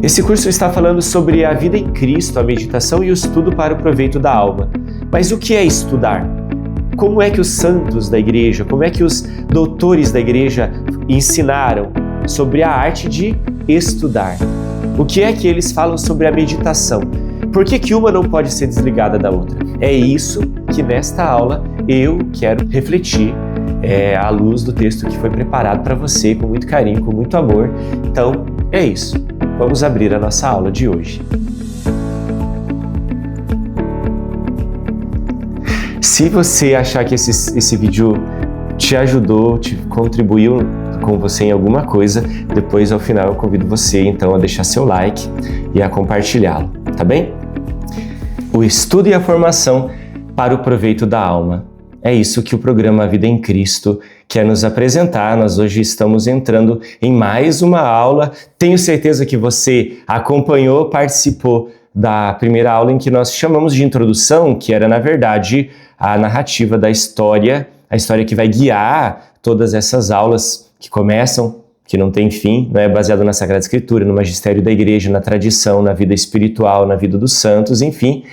Esse curso está falando sobre a vida em Cristo, a meditação e o estudo para o proveito da alma. Mas o que é estudar? Como é que os santos da igreja, como é que os doutores da igreja ensinaram sobre a arte de estudar? O que é que eles falam sobre a meditação? Por que uma não pode ser desligada da outra? É isso que nesta aula eu quero refletir à luz do texto que foi preparado para você com muito carinho, com muito amor. Então, é isso. Vamos abrir a nossa aula de hoje. Se você achar que esse vídeo te ajudou, te contribuiu com você em alguma coisa, depois ao final eu convido você então a deixar seu like e a compartilhá-lo, tá bem? O estudo e a formação para o proveito da alma. É isso que o programa Vida em Cristo quer nos apresentar. Nós hoje estamos entrando em mais uma aula. Tenho certeza que você acompanhou, participou da primeira aula em que nós chamamos de introdução, que era, na verdade, a narrativa da história, a história que vai guiar todas essas aulas que começam, que não tem fim, não é baseado na Sagrada Escritura, no magistério da igreja, na tradição, na vida espiritual, na vida dos santos, enfim.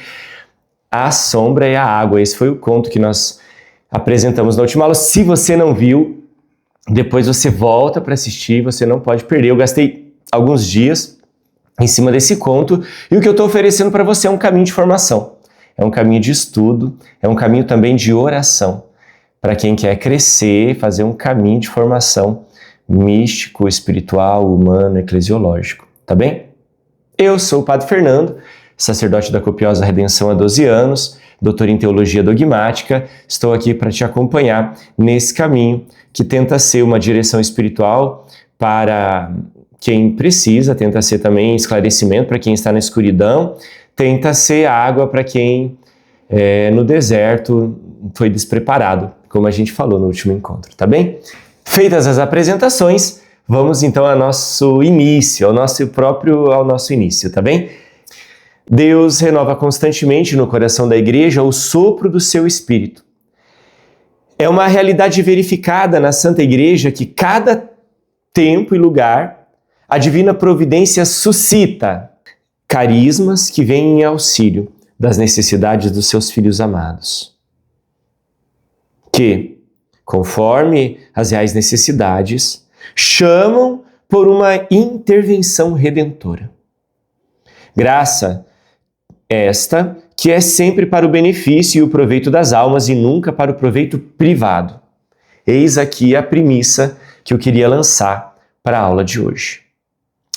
A sombra e a água. Esse foi o conto que nós apresentamos na última aula. Se você não viu, depois você volta para assistir, você não pode perder. Eu gastei alguns dias em cima desse conto e o que eu estou oferecendo para você é um caminho de formação, é um caminho de estudo, é um caminho também de oração, para quem quer crescer, fazer um caminho de formação místico, espiritual, humano, eclesiológico, tá bem? Eu sou o Padre Fernando, sacerdote da Copiosa Redenção há 12 anos, doutor em Teologia Dogmática. Estou aqui para te acompanhar nesse caminho que tenta ser uma direção espiritual para quem precisa, tenta ser também esclarecimento para quem está na escuridão, tenta ser água para quem no deserto foi despreparado, como a gente falou no último encontro, tá bem? Feitas as apresentações, vamos então ao nosso início, ao nosso início, tá bem? Deus renova constantemente no coração da igreja o sopro do seu Espírito. É uma realidade verificada na Santa Igreja que cada tempo e lugar a divina providência suscita carismas que vêm em auxílio das necessidades dos seus filhos amados, que, conforme as reais necessidades, chamam por uma intervenção redentora. Graça esta que é sempre para o benefício e o proveito das almas e nunca para o proveito privado. Eis aqui a premissa que eu queria lançar para a aula de hoje.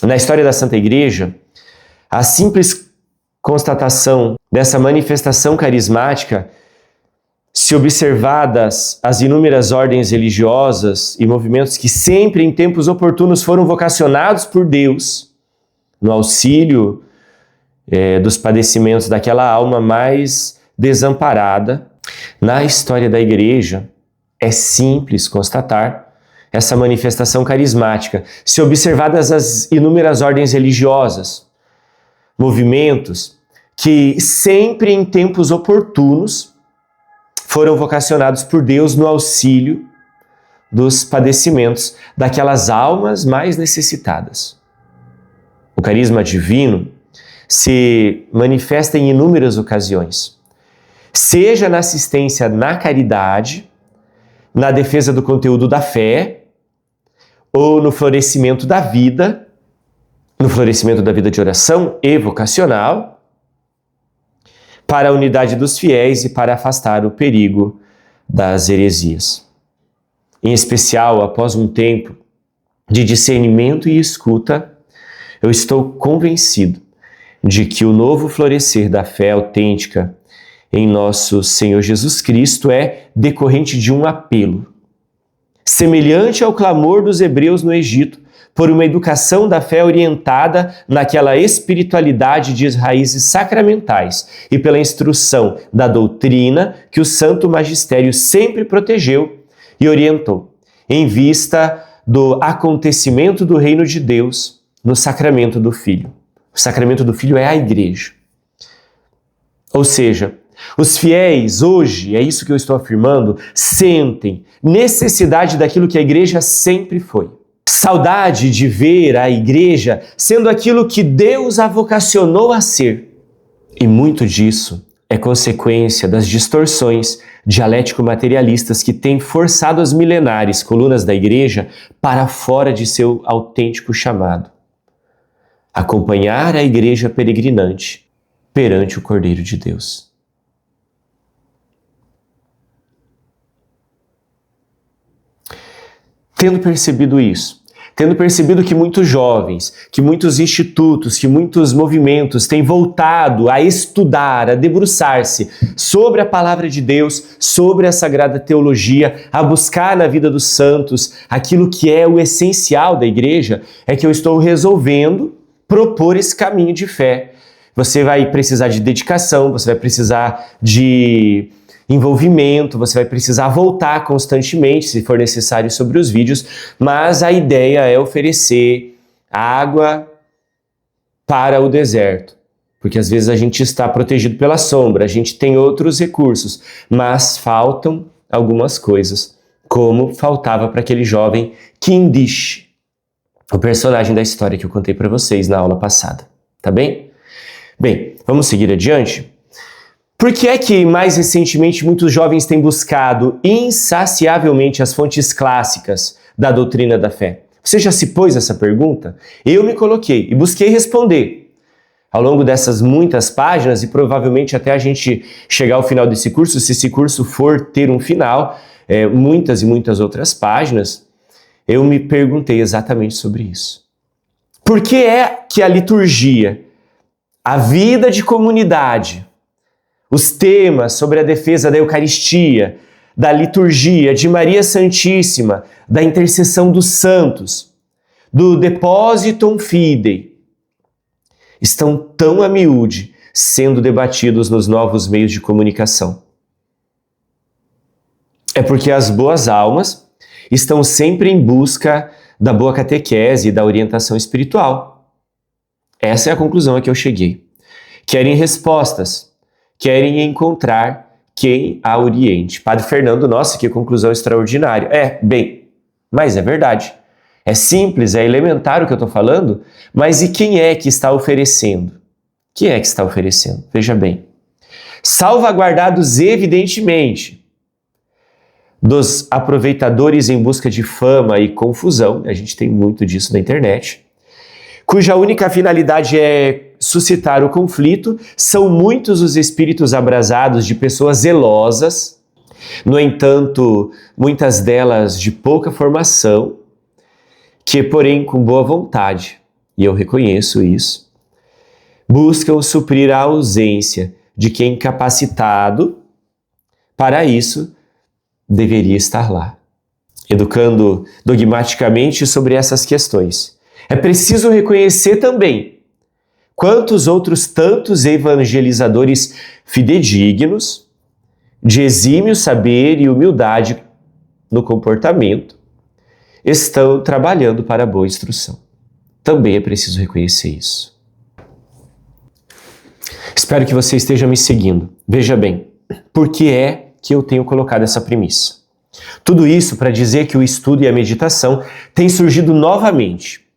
Na história da Santa Igreja, a simples constatação dessa manifestação carismática, se observadas as inúmeras ordens religiosas e movimentos que sempre em tempos oportunos foram vocacionados por Deus no auxílio dos padecimentos daquela alma mais desamparada, na história da Igreja é simples constatar essa manifestação carismática, se observadas as inúmeras ordens religiosas, movimentos que sempre em tempos oportunos foram vocacionados por Deus no auxílio dos padecimentos daquelas almas mais necessitadas. O carisma divino se manifesta em inúmeras ocasiões, seja na assistência na caridade, na defesa do conteúdo da fé, ou no florescimento da vida de oração e vocacional, para a unidade dos fiéis e para afastar o perigo das heresias. Em especial, após um tempo de discernimento e escuta, eu estou convencido de que o novo florescer da fé autêntica em nosso Senhor Jesus Cristo é decorrente de um apelo, semelhante ao clamor dos hebreus no Egito, por uma educação da fé orientada naquela espiritualidade de raízes sacramentais e pela instrução da doutrina que o Santo Magistério sempre protegeu e orientou, em vista do acontecimento do reino de Deus no sacramento do Filho. O sacramento do Filho é a Igreja. Ou seja, os fiéis hoje, é isso que eu estou afirmando, sentem necessidade daquilo que a Igreja sempre foi. Saudade de ver a igreja sendo aquilo que Deus a vocacionou a ser. E muito disso é consequência das distorções dialético-materialistas que têm forçado as milenares colunas da igreja para fora de seu autêntico chamado: acompanhar a igreja peregrinante perante o Cordeiro de Deus. Tendo percebido isso, tendo percebido que muitos jovens, que muitos institutos, que muitos movimentos têm voltado a estudar, a debruçar-se sobre a palavra de Deus, sobre a sagrada teologia, a buscar na vida dos santos aquilo que é o essencial da igreja, é que eu estou resolvendo propor esse caminho de fé. Você vai precisar de dedicação, você vai precisar de envolvimento, você vai precisar voltar constantemente, se for necessário, sobre os vídeos, mas a ideia é oferecer água para o deserto, porque às vezes a gente está protegido pela sombra, a gente tem outros recursos, mas faltam algumas coisas, como faltava para aquele jovem Kindish, o personagem da história que eu contei para vocês na aula passada, tá bem? Bem, vamos seguir adiante? Por que é que, mais recentemente, muitos jovens têm buscado insaciavelmente as fontes clássicas da doutrina da fé? Você já se pôs essa pergunta? Eu me coloquei e busquei responder. Ao longo dessas muitas páginas, e provavelmente até a gente chegar ao final desse curso, se esse curso for ter um final, muitas e muitas outras páginas, eu me perguntei exatamente sobre isso. Por que é que a liturgia, a vida de comunidade, os temas sobre a defesa da Eucaristia, da liturgia, de Maria Santíssima, da intercessão dos santos, do Depositum Fidei, estão tão a miúde sendo debatidos nos novos meios de comunicação? É porque as boas almas estão sempre em busca da boa catequese e da orientação espiritual. Essa é a conclusão a que eu cheguei. Querem respostas, querem encontrar quem a oriente. Padre Fernando, nossa, que conclusão extraordinária. Mas é verdade. É simples, é elementar o que eu estou falando, mas e quem é que está oferecendo? Quem é que está oferecendo? Veja bem. Salvaguardados, evidentemente, dos aproveitadores em busca de fama e confusão, a gente tem muito disso na internet, cuja única finalidade é suscitar o conflito, são muitos os espíritos abrasados de pessoas zelosas, no entanto, muitas delas de pouca formação, que, porém, com boa vontade, e eu reconheço isso, buscam suprir a ausência de quem capacitado para isso deveria estar lá, educando dogmaticamente sobre essas questões. É preciso reconhecer também quantos outros tantos evangelizadores fidedignos, de exímio saber e humildade no comportamento, estão trabalhando para a boa instrução. Também é preciso reconhecer isso. Espero que você esteja me seguindo. Veja bem, por que é que eu tenho colocado essa premissa? Tudo isso para dizer que o estudo e a meditação têm surgido novamente,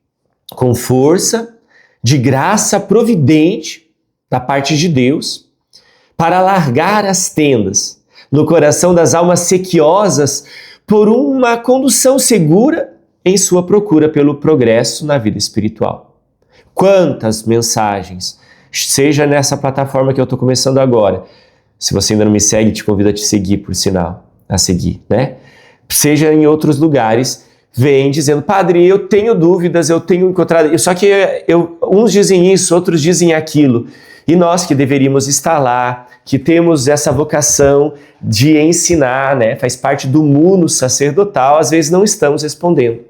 com força, de graça providente da parte de Deus, para largar as tendas no coração das almas sequiosas por uma condução segura em sua procura pelo progresso na vida espiritual. Quantas mensagens, seja nessa plataforma que eu estou começando agora, se você ainda não me segue, te convido a te seguir, por sinal, a seguir, né? Seja em outros lugares, vem dizendo: padre, eu tenho dúvidas, eu tenho encontrado... Só que uns dizem isso, outros dizem aquilo. E nós que deveríamos estar lá, que temos essa vocação de ensinar, né? Faz parte do mundo sacerdotal, às vezes não estamos respondendo.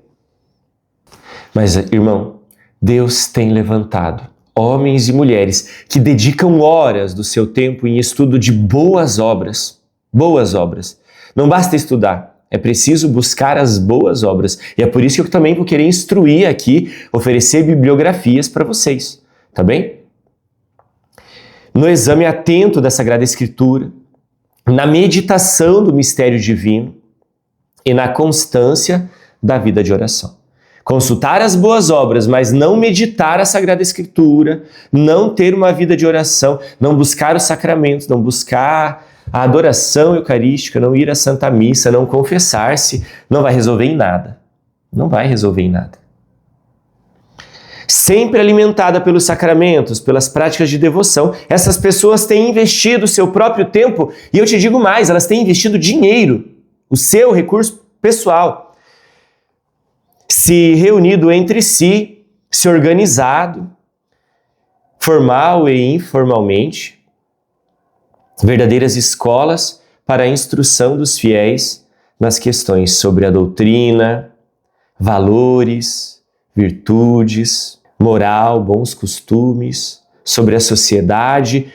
Mas, irmão, Deus tem levantado homens e mulheres que dedicam horas do seu tempo em estudo de boas obras. Boas obras. Não basta estudar. É preciso buscar as boas obras. E é por isso que eu também vou querer instruir aqui, oferecer bibliografias para vocês. Tá bem? No exame atento da Sagrada Escritura, na meditação do mistério divino e na constância da vida de oração. consultar as boas obras, mas não meditar a Sagrada Escritura, não ter uma vida de oração, não buscar os sacramentos, não buscar a adoração eucarística, não ir à Santa Missa, não confessar-se, não vai resolver em nada. Não vai resolver em nada. Sempre alimentada pelos sacramentos, pelas práticas de devoção, essas pessoas têm investido o seu próprio tempo, e eu te digo mais, elas têm investido dinheiro, o seu recurso pessoal, se reunido entre si, se organizado, formal e informalmente, verdadeiras escolas para a instrução dos fiéis nas questões sobre a doutrina, valores, virtudes, moral, bons costumes, sobre a sociedade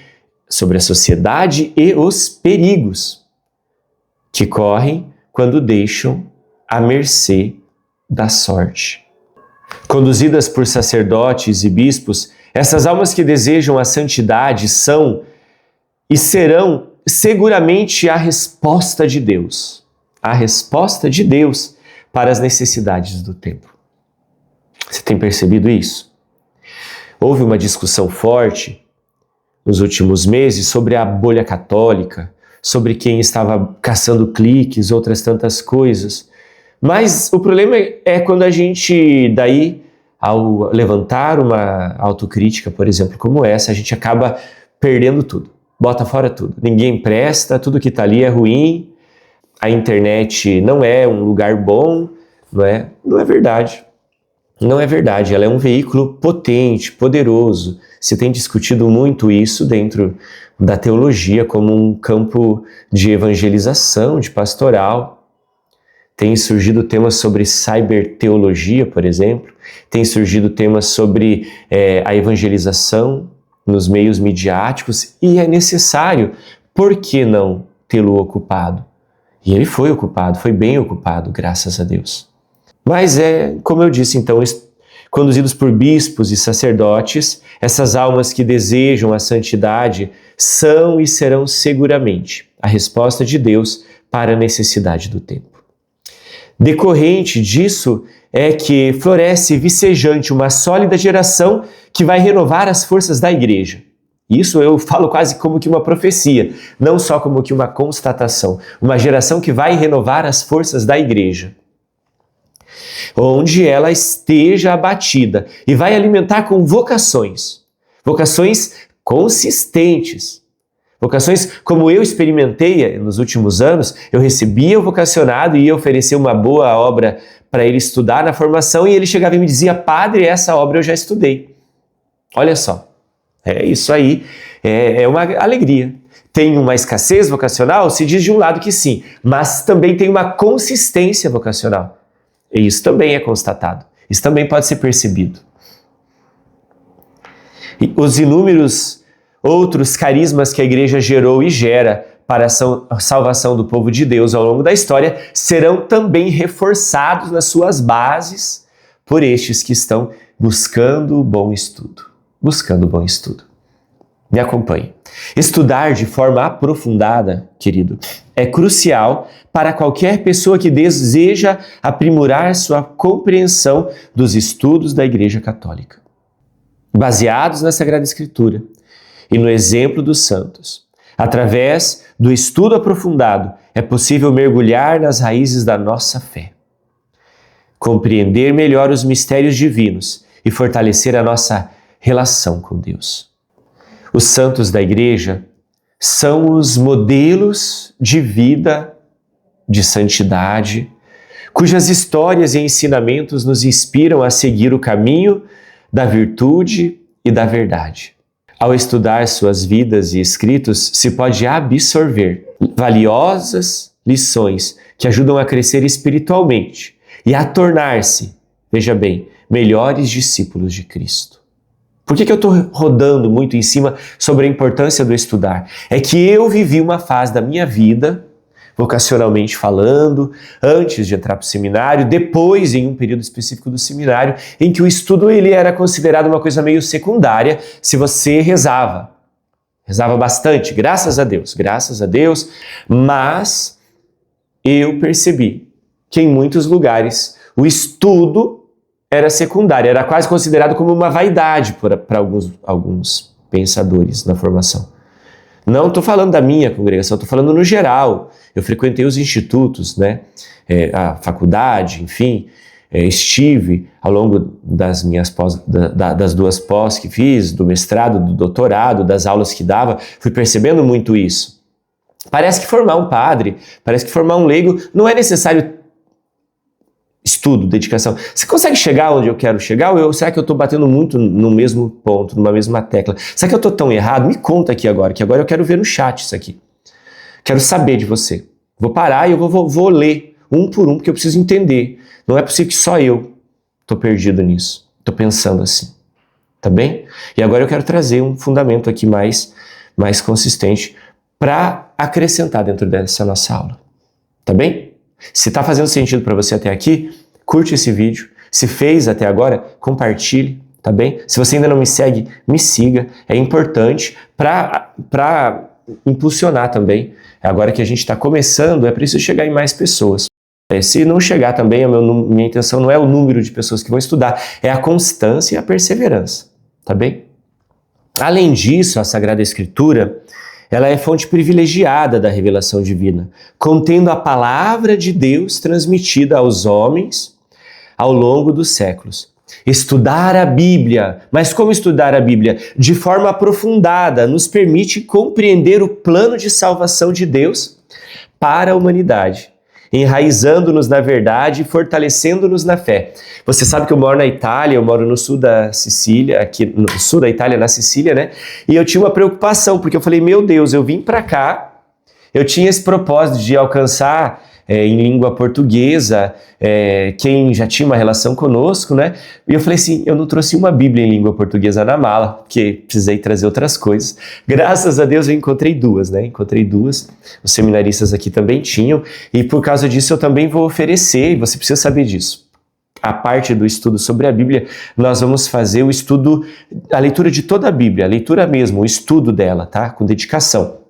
e os perigos que correm quando deixam à mercê da sorte. Conduzidas por sacerdotes e bispos, essas almas que desejam a santidade são e serão seguramente a resposta de Deus para as necessidades do tempo. Você tem percebido isso? Houve uma discussão forte nos últimos meses sobre a bolha católica, sobre quem estava caçando cliques, outras tantas coisas. Mas o problema é quando a gente, daí, ao levantar uma autocrítica, por exemplo, como essa, a gente acaba perdendo tudo, bota fora tudo. Ninguém presta, tudo que está ali é ruim, a internet não é um lugar bom, não é? Não é verdade. Não é verdade, ela é um veículo potente, poderoso. Se tem discutido muito isso dentro da teologia como um campo de evangelização, de pastoral. Tem surgido temas sobre cyberteologia, por exemplo. Tem surgido temas sobre a evangelização nos meios midiáticos. E é necessário, por que não tê-lo ocupado? E ele foi ocupado, foi bem ocupado, graças a Deus. Mas como eu disse, então, conduzidos por bispos e sacerdotes, essas almas que desejam a santidade são e serão seguramente a resposta de Deus para a necessidade do tempo. Decorrente disso é que floresce vicejante uma sólida geração que vai renovar as forças da Igreja. Isso eu falo quase como que uma profecia, não só como que uma constatação. Uma geração que vai renovar as forças da Igreja, onde ela esteja abatida, e vai alimentar com vocações consistentes. Vocações como eu experimentei nos últimos anos, eu recebia o vocacionado e ia oferecer uma boa obra para ele estudar na formação, e ele chegava e me dizia: padre, essa obra eu já estudei. Olha só, isso aí é uma alegria. Tem uma escassez vocacional? Se diz de um lado que sim, mas também tem uma consistência vocacional. E isso também é constatado, isso também pode ser percebido. E os inúmeros outros carismas que a Igreja gerou e gera para a salvação do povo de Deus ao longo da história serão também reforçados nas suas bases por estes que estão buscando o bom estudo. Me acompanhe. Estudar de forma aprofundada, querido, é crucial para qualquer pessoa que deseja aprimorar sua compreensão dos estudos da Igreja Católica. Baseados na Sagrada Escritura e no exemplo dos santos, através do estudo aprofundado, é possível mergulhar nas raízes da nossa fé, compreender melhor os mistérios divinos e fortalecer a nossa relação com Deus. Os santos da Igreja são os modelos de vida, de santidade, cujas histórias e ensinamentos nos inspiram a seguir o caminho da virtude e da verdade. Ao estudar suas vidas e escritos, se pode absorver valiosas lições que ajudam a crescer espiritualmente e a tornar-se, veja bem, melhores discípulos de Cristo. Por que eu estou rodando muito em cima sobre a importância do estudar? É que eu vivi uma fase da minha vida, vocacionalmente falando, antes de entrar para o seminário, depois em um período específico do seminário, em que o estudo ele era considerado uma coisa meio secundária se você rezava. Rezava bastante, graças a Deus, mas eu percebi que em muitos lugares o estudo era secundária, era quase considerado como uma vaidade para alguns pensadores na formação. Não estou falando da minha congregação, estou falando no geral. Eu frequentei os institutos, né? A faculdade, enfim, estive ao longo das minhas das duas pós que fiz, do mestrado, do doutorado, das aulas que dava, fui percebendo muito isso. Parece que formar um padre, parece que formar um leigo, não é necessário estudo, dedicação. Você consegue chegar onde eu quero chegar? Ou será que eu estou batendo muito no mesmo ponto, numa mesma tecla? Será que eu estou tão errado? Me conta aqui agora, que agora eu quero ver no chat isso aqui. Quero saber de você. Vou parar e eu vou ler um por um, porque eu preciso entender. Não é possível que só eu estou perdido nisso. Estou pensando assim. Tá bem? E agora eu quero trazer um fundamento aqui mais consistente para acrescentar dentro dessa nossa aula. Tá bem? Se está fazendo sentido para você até aqui, curte esse vídeo. Se fez até agora, compartilhe, tá bem? Se você ainda não me segue, me siga. É importante para impulsionar também. Agora que a gente está começando, é preciso chegar em mais pessoas. Se não chegar também, minha intenção não é o número de pessoas que vão estudar, é a constância e a perseverança, tá bem? Além disso, a Sagrada Escritura, ela é fonte privilegiada da revelação divina, contendo a palavra de Deus transmitida aos homens ao longo dos séculos. Estudar a Bíblia, mas como estudar a Bíblia? De forma aprofundada, nos permite compreender o plano de salvação de Deus para a humanidade, enraizando-nos na verdade e fortalecendo-nos na fé. Você sabe que eu moro na Itália, eu moro no sul da Sicília, aqui no sul da Itália, na Sicília, né? E eu tinha uma preocupação, porque eu falei, meu Deus, eu vim para cá, eu tinha esse propósito de alcançar em língua portuguesa quem já tinha uma relação conosco, né? E eu falei assim, eu não trouxe uma Bíblia em língua portuguesa na mala, porque precisei trazer outras coisas. Graças a Deus eu encontrei duas, né? Encontrei duas, os seminaristas aqui também tinham, e por causa disso eu também vou oferecer, e você precisa saber disso. A parte do estudo sobre a Bíblia, nós vamos fazer o estudo, a leitura de toda a Bíblia, a leitura mesmo, o estudo dela, tá? Com dedicação.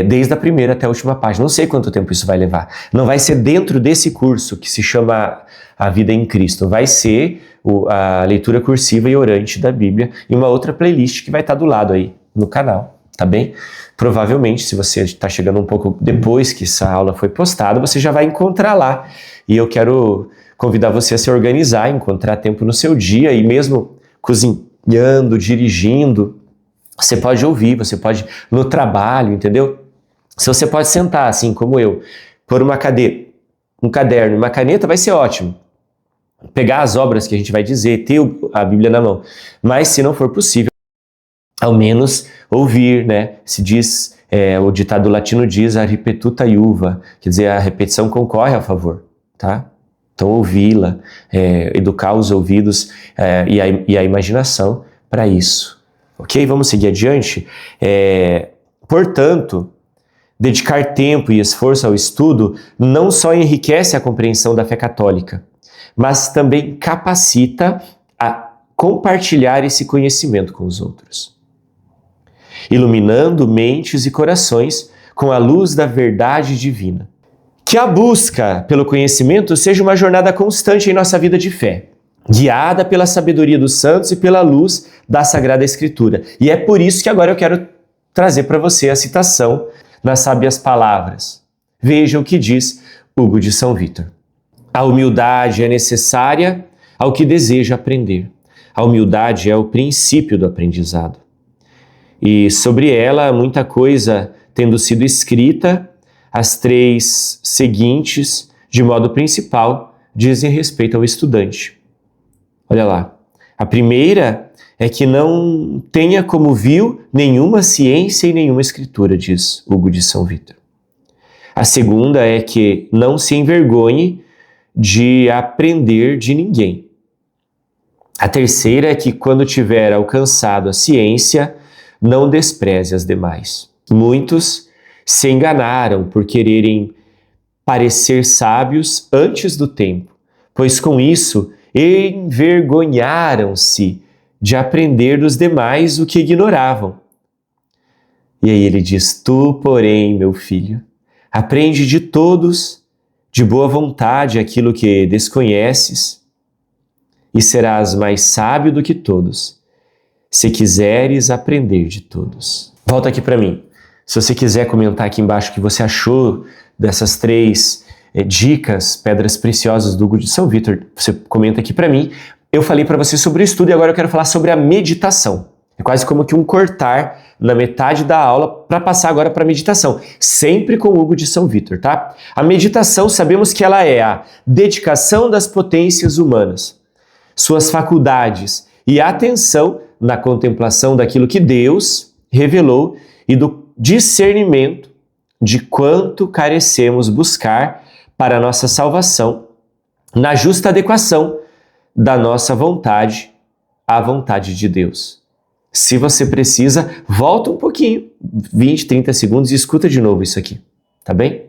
Desde a primeira até a última página. Não sei quanto tempo isso vai levar. Não vai ser dentro desse curso que se chama A Vida em Cristo. Vai ser a leitura cursiva e orante da Bíblia e uma outra playlist que vai estar do lado aí no canal, tá bem? Provavelmente, se você está chegando um pouco depois que essa aula foi postada, você já vai encontrar lá. E eu quero convidar você a se organizar, encontrar tempo no seu dia e mesmo cozinhando, dirigindo, você pode ouvir, você pode no trabalho, entendeu? Se você pode sentar assim como eu, pôr uma cadeira, um caderno e uma caneta, vai ser ótimo. Pegar as obras que a gente vai dizer, ter a Bíblia na mão. Mas se não for possível, ao menos ouvir, né? Se diz, o ditado latino diz, a ripetuta iuva, quer dizer, a repetição concorre a favor, tá? Então ouvi-la, educar os ouvidos e a imaginação para isso. Ok? Vamos seguir adiante? Portanto, dedicar tempo e esforço ao estudo não só enriquece a compreensão da fé católica, mas também capacita a compartilhar esse conhecimento com os outros, iluminando mentes e corações com a luz da verdade divina. Que a busca pelo conhecimento seja uma jornada constante em nossa vida de fé, guiada pela sabedoria dos santos e pela luz da Sagrada Escritura. E é por isso que agora eu quero trazer para você a citação nas sábias palavras. Veja o que diz Hugo de São Vítor. A humildade é necessária ao que deseja aprender. A humildade é o princípio do aprendizado. E sobre ela, muita coisa tendo sido escrita, as três seguintes, de modo principal, dizem respeito ao estudante. Olha lá. A primeira é que não tenha como vil nenhuma ciência e nenhuma escritura, diz Hugo de São Vítor. A segunda é que não se envergonhe de aprender de ninguém. A terceira é que quando tiver alcançado a ciência, não despreze as demais. Muitos se enganaram por quererem parecer sábios antes do tempo, pois com isso envergonharam-se de aprender dos demais o que ignoravam. E aí ele diz, tu, porém, meu filho, aprende de todos, de boa vontade, aquilo que desconheces, e serás mais sábio do que todos, se quiseres aprender de todos. Volta aqui para mim. Se você quiser comentar aqui embaixo o que você achou dessas 3 dicas, pedras preciosas do Hugo de São Vítor, você comenta aqui para mim. Eu falei para você sobre o estudo e agora eu quero falar sobre a meditação. É quase como que um cortar na metade da aula para passar agora para a meditação. Sempre com o Hugo de São Vítor, tá? A meditação, sabemos que ela é a dedicação das potências humanas, suas faculdades e a atenção na contemplação daquilo que Deus revelou e do discernimento de quanto carecemos buscar para a nossa salvação na justa adequação da nossa vontade à vontade de Deus. Se você precisa, volta um pouquinho, 20, 30 segundos e escuta de novo isso aqui, tá bem?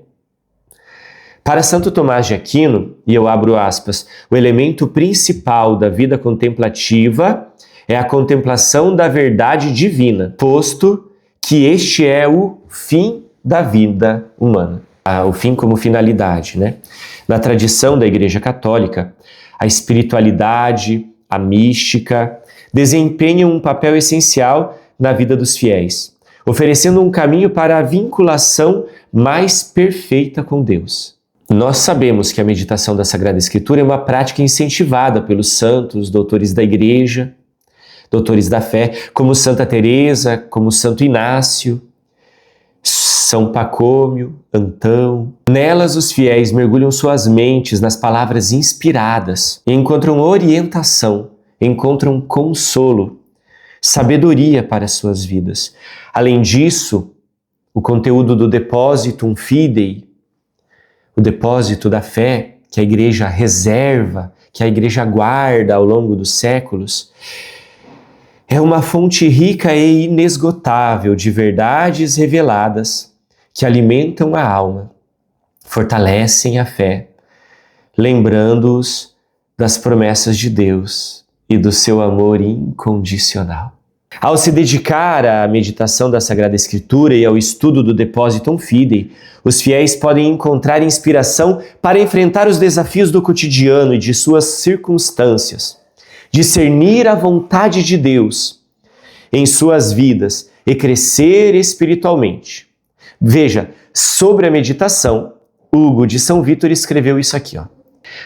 Para Santo Tomás de Aquino, e eu abro aspas, o elemento principal da vida contemplativa é a contemplação da verdade divina, posto que este é o fim da vida humana. O fim como finalidade, né? Na tradição da Igreja Católica, a espiritualidade, a mística, desempenham um papel essencial na vida dos fiéis, oferecendo um caminho para a vinculação mais perfeita com Deus. Nós sabemos que a meditação da Sagrada Escritura é uma prática incentivada pelos santos, doutores da Igreja, doutores da fé, como Santa Teresa, como Santo Inácio, São Pacômio, Antão. Nelas, os fiéis mergulham suas mentes nas palavras inspiradas e encontram orientação, encontram consolo, sabedoria para suas vidas. Além disso, o conteúdo do Depositum Fidei, o depósito da fé que a Igreja reserva, que a Igreja guarda ao longo dos séculos, é uma fonte rica e inesgotável de verdades reveladas que alimentam a alma, fortalecem a fé, lembrando-os das promessas de Deus e do seu amor incondicional. Ao se dedicar à meditação da Sagrada Escritura e ao estudo do Depositum Fidei, os fiéis podem encontrar inspiração para enfrentar os desafios do cotidiano e de suas circunstâncias, discernir a vontade de Deus em suas vidas e crescer espiritualmente. Veja, sobre a meditação, Hugo de São Vítor escreveu isso aqui, ó.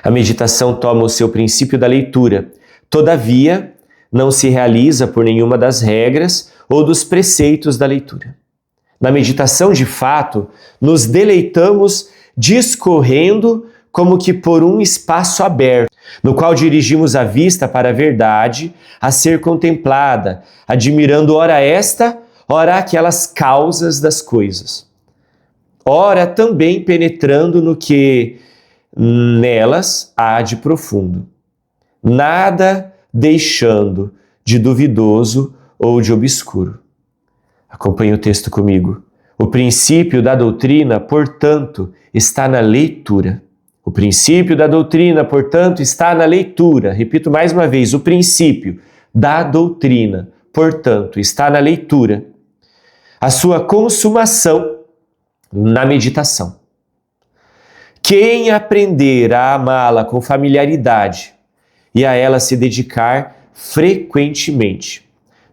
A meditação toma o seu princípio da leitura, todavia não se realiza por nenhuma das regras ou dos preceitos da leitura. Na meditação, de fato, nos deleitamos discorrendo como que por um espaço aberto, no qual dirigimos a vista para a verdade a ser contemplada, admirando ora esta, ora aquelas causas das coisas. Ora também penetrando no que nelas há de profundo. Nada deixando de duvidoso ou de obscuro. Acompanhe o texto comigo. O princípio da doutrina, portanto, está na leitura. O princípio da doutrina, portanto, está na leitura. Repito mais uma vez, o princípio da doutrina, portanto, está na leitura. A sua consumação na meditação. Quem aprender a amá-la com familiaridade e a ela se dedicar frequentemente,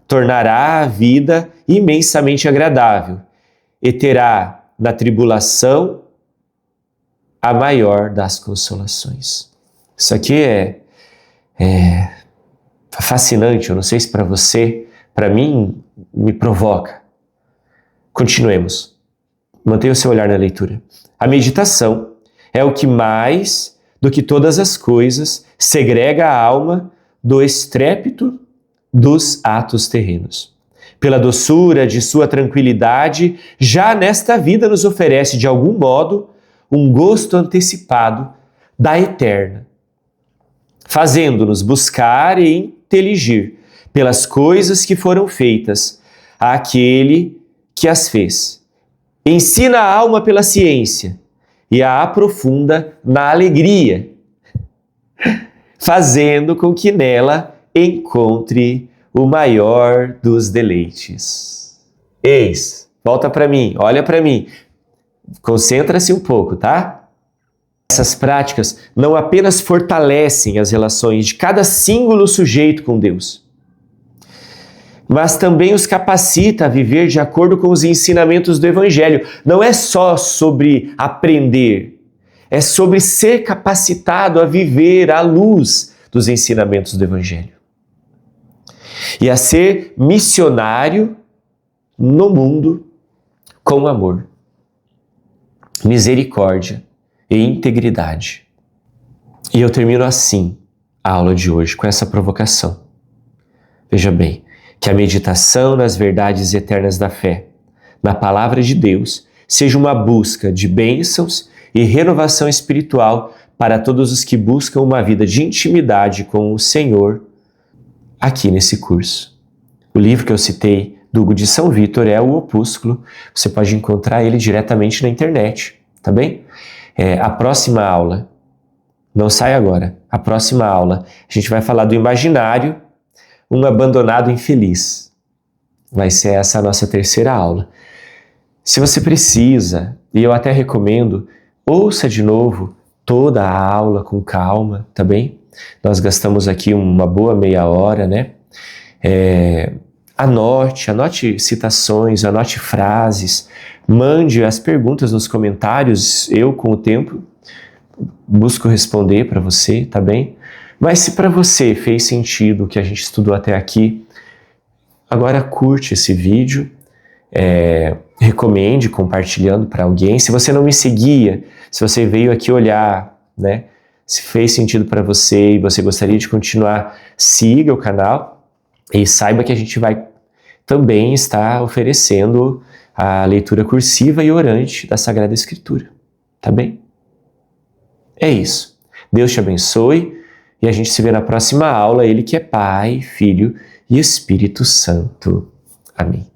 tornará a vida imensamente agradável e terá na tribulação a maior das consolações. Isso aqui é fascinante, eu não sei se para você, para mim, me provoca. Continuemos. Mantenha o seu olhar na leitura. A meditação é o que mais do que todas as coisas segrega a alma do estrépito dos atos terrenos. Pela doçura de sua tranquilidade, já nesta vida nos oferece de algum modo um gosto antecipado da eterna, fazendo-nos buscar e inteligir pelas coisas que foram feitas àquele que as fez. Ensina a alma pela ciência e a aprofunda na alegria, fazendo com que nela encontre o maior dos deleites. Eis, volta para mim, olha para mim, concentra-se um pouco, tá? Essas práticas não apenas fortalecem as relações de cada símbolo sujeito com Deus, mas também os capacita a viver de acordo com os ensinamentos do Evangelho. Não é só sobre aprender, é sobre ser capacitado a viver à luz dos ensinamentos do Evangelho e a ser missionário no mundo com amor, misericórdia e integridade. E eu termino assim a aula de hoje, com essa provocação. Veja bem, que a meditação nas verdades eternas da fé, na palavra de Deus, seja uma busca de bênçãos e renovação espiritual para todos os que buscam uma vida de intimidade com o Senhor aqui nesse curso. O livro que eu citei, do Hugo de São Vítor, é o Opúsculo. Você pode encontrar ele diretamente na internet, tá bem? A próxima aula, não sai agora, a próxima aula, a gente vai falar do imaginário, um abandonado infeliz. Vai ser essa a nossa terceira aula. Se você precisa, e eu até recomendo, ouça de novo toda a aula com calma, tá bem? Nós gastamos aqui uma boa meia hora, né? Anote citações, anote frases, mande as perguntas nos comentários, eu com o tempo busco responder para você, tá bem? Mas se para você fez sentido o que a gente estudou até aqui, agora curte esse vídeo, recomende compartilhando para alguém. Se você não me seguia, se você veio aqui olhar, né? Se fez sentido para você e você gostaria de continuar, siga o canal e saiba que a gente vai também estar oferecendo a leitura cursiva e orante da Sagrada Escritura, tá bem? É isso. Deus te abençoe e a gente se vê na próxima aula, Ele que é Pai, Filho e Espírito Santo. Amém.